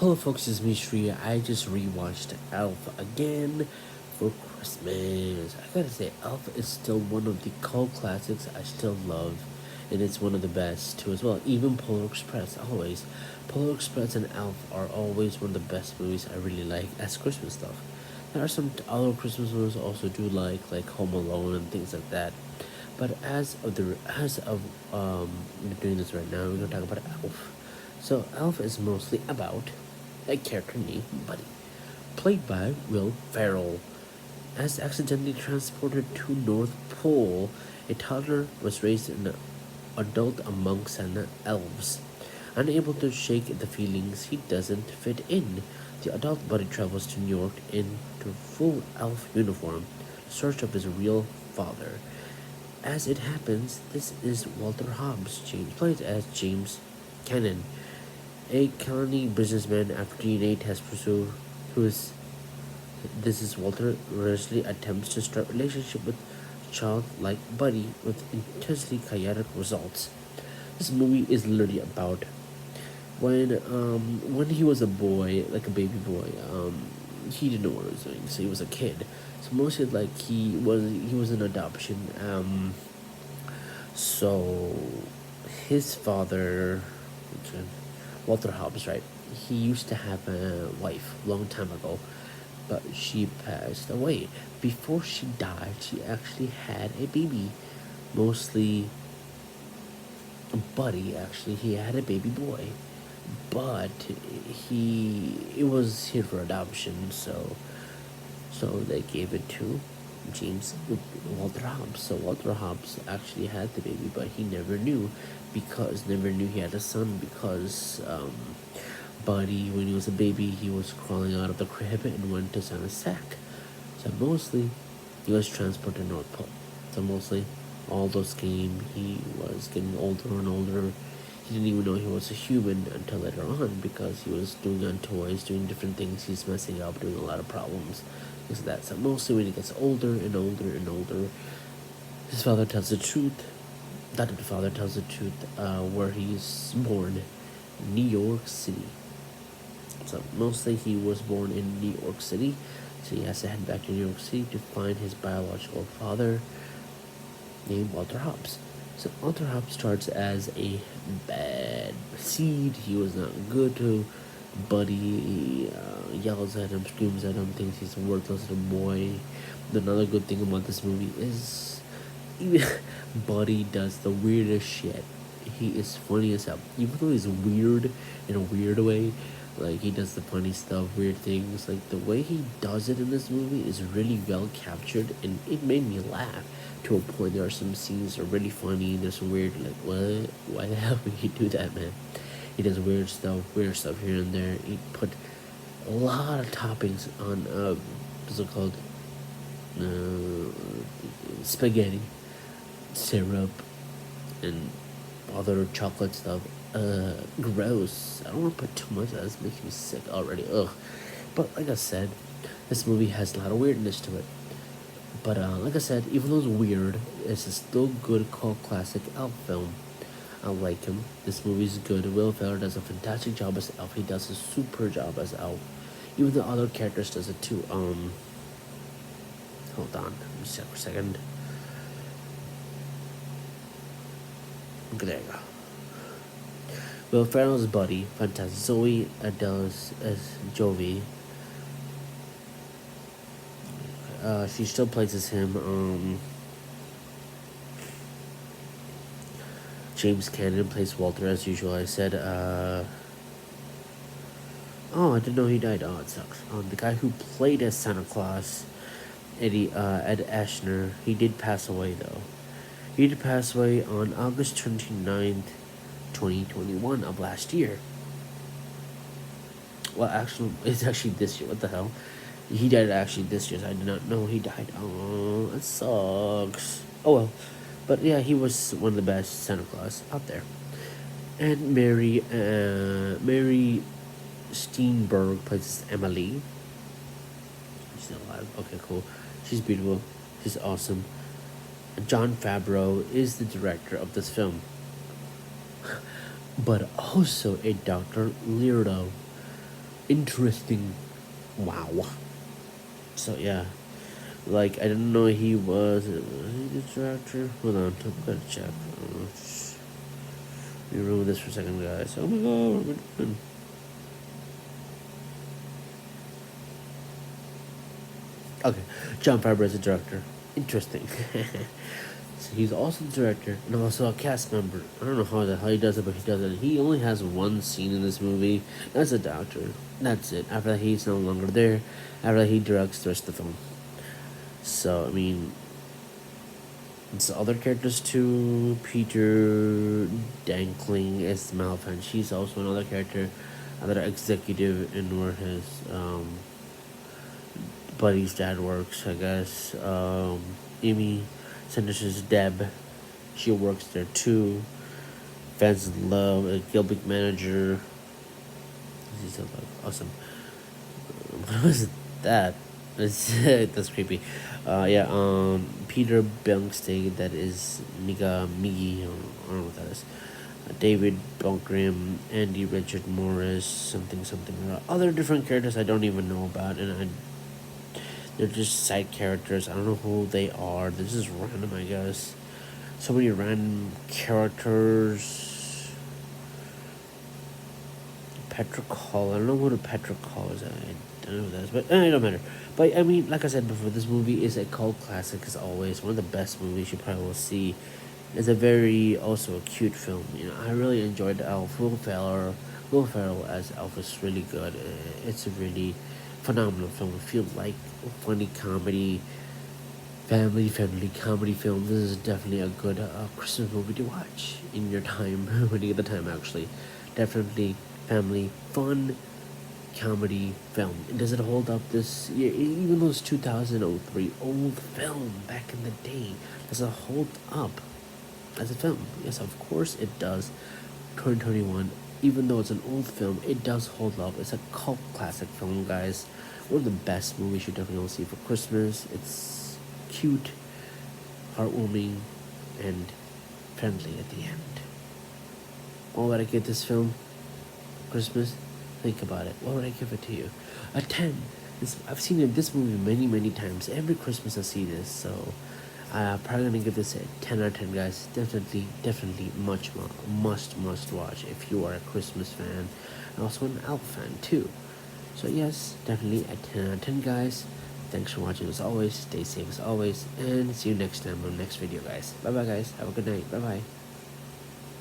Hello folks, it's me Shri. I just rewatched Elf again for Christmas. I gotta say, Elf is still one of the cult classics I still love, and it's one of the best too as well. Even Polar Express, always. Polar Express and Elf are always one of the best movies I really like as Christmas stuff. There are some other Christmas movies I also do like Home Alone and things like that. But as of we're doing this right now, we're gonna talk about Elf. So Elf is mostly about a character named Buddy, played by Will Ferrell. As accidentally transported to North Pole, a toddler was raised an adult among Santa elves. Unable to shake the feelings he doesn't fit in, the adult Buddy travels to New York in full elf uniform in search of his real father. As it happens, this is Walter Hobbs, played as James Cannon, a colony businessman after DNA test pursued who is this is Walter rarely attempts to start a relationship with childlike Buddy with intensely chaotic results. This movie is literally about when he was a boy, like a baby boy, he didn't know what he was doing, so he was a kid. So mostly like he was an adoption. So his father, okay, Walter Hobbs, right? He used to have a wife long time ago, but she passed away. Before she died, she actually had a baby, mostly a Buddy. Actually, he had a baby boy, but he it was here for adoption, so they gave it to James Walter Hobbs. So Walter Hobbs actually had the baby, but he never knew he had a son because Buddy, when he was a baby, he was crawling out of the crib and went to Santa's sack. So mostly, he was transported to North Pole. So mostly, all those came. He was getting older and older. He didn't even know he was a human until later on because he was doing on toys, doing different things. He's messing up, doing a lot of problems. Things like that. So mostly, when he gets older and older and older, his father tells the truth. That the father tells the truth where he's born, New York City. So mostly he was born in New York City, so he has to head back to New York City to find his biological father named Walter Hobbs. So Walter Hobbs starts as a bad seed. He was not good to Buddy. He yells at him, screams at him, thinks he's a worthless little boy. Another good thing about this movie is even Buddy does the weirdest shit. He is funny as hell. Even though he's weird in a weird way, like he does the funny stuff, weird things. Like the way he does it in this movie is really well captured, and it made me laugh to a point. There are some scenes that are really funny. There's some weird, like what? Why the hell would he do that, man? He does weird stuff here and there. He put a lot of toppings on what's it called? Spaghetti, syrup, and other chocolate stuff. Gross. I don't want to put too much. That makes me sick already. Ugh. But like I said, this movie has a lot of weirdness to it. But like I said, even though it's weird, it's a still good cult classic Elf film. I like him. This movie's good. Will Ferrell does a fantastic job as Elf. He does a super job as Elf. Even the other characters does it too. Hold on. Let me check for a second. Okay, there you go. Will Ferrell's Buddy, fantastic. Zoe Adele's as Jovi. She still plays as him. James Cannon plays Walter as usual. I said, oh, I didn't know he died. Oh, it sucks. The guy who played as Santa Claus, Ed Ashner, he did pass away though. He did pass away on August 29th, 2021 of last year. Well, actually, it's actually this year. What the hell? He died actually this year. So I did not know he died. Oh, that sucks. Oh well. But yeah, he was one of the best Santa Claus out there. And Mary Steenburgen plays Emily. She's still alive. Okay, cool. She's beautiful. She's awesome. Jon Favreau is the director of this film, but also a Dr. Leardo. interesting. Wow. So yeah, like I didn't know he was he the director. Hold on, I'm gonna check. Let me ruin this for a second, guys. Oh my god, we're doing. Okay, John Favreau is the director. Interesting. So he's also the director and also a cast member. I don't know how he does it, but he does it. He only has one scene in this movie as a doctor. That's it. After that, he's no longer there. After that, he directs the rest of the film. So I mean, it's the other characters too. Peter Dankling is Malfan. She's also another character, another executive in where his buddy's dad works, I guess. Amy Sanders's Deb, she works there too. Fans love a Gilbert manager. He's so awesome. What was that? That's creepy. Yeah. Peter Bungstay. That is Miga Migi. I don't know what that is. David Bunkrim, Andy Richard Morris, something something. Other different characters I don't even know about, and they're just side characters. I don't know who they are. This is random, I guess. So many random characters. Petrick Hall. I don't know who the Petrick Hall is. I don't know who that is, but it don't matter. But I mean, like I said before, this movie is a cult classic as always. One of the best movies you probably will see. It's a very also a cute film. You know, I really enjoyed Elf. Will Ferrell as Elf is really good. It's a really phenomenal film. I feel like funny comedy, family comedy film. This is definitely a good Christmas movie to watch in your time when you get the time. Actually, definitely family fun comedy film. And does it hold up this year? Even though it's 2003 old film back in the day, does it hold up as a film? Yes, of course it does. 2021, even though it's an old film, it does hold up. It's a cult classic film, guys. One of the best movies you definitely will see for Christmas. It's cute, heartwarming, and friendly at the end. What would I give this film for Christmas? Think about it. What would I give it to you? A 10. I've seen this movie many times. Every Christmas I see this, so I'm probably gonna give this a 10 out of 10, guys. Definitely much more must watch if you are a Christmas fan and also an Elf fan too. So yes, definitely a 10 out of 10, guys. Thanks for watching as always. Stay safe as always, and see you next time on the next video, guys. Bye bye, guys. Have a good night. Bye bye.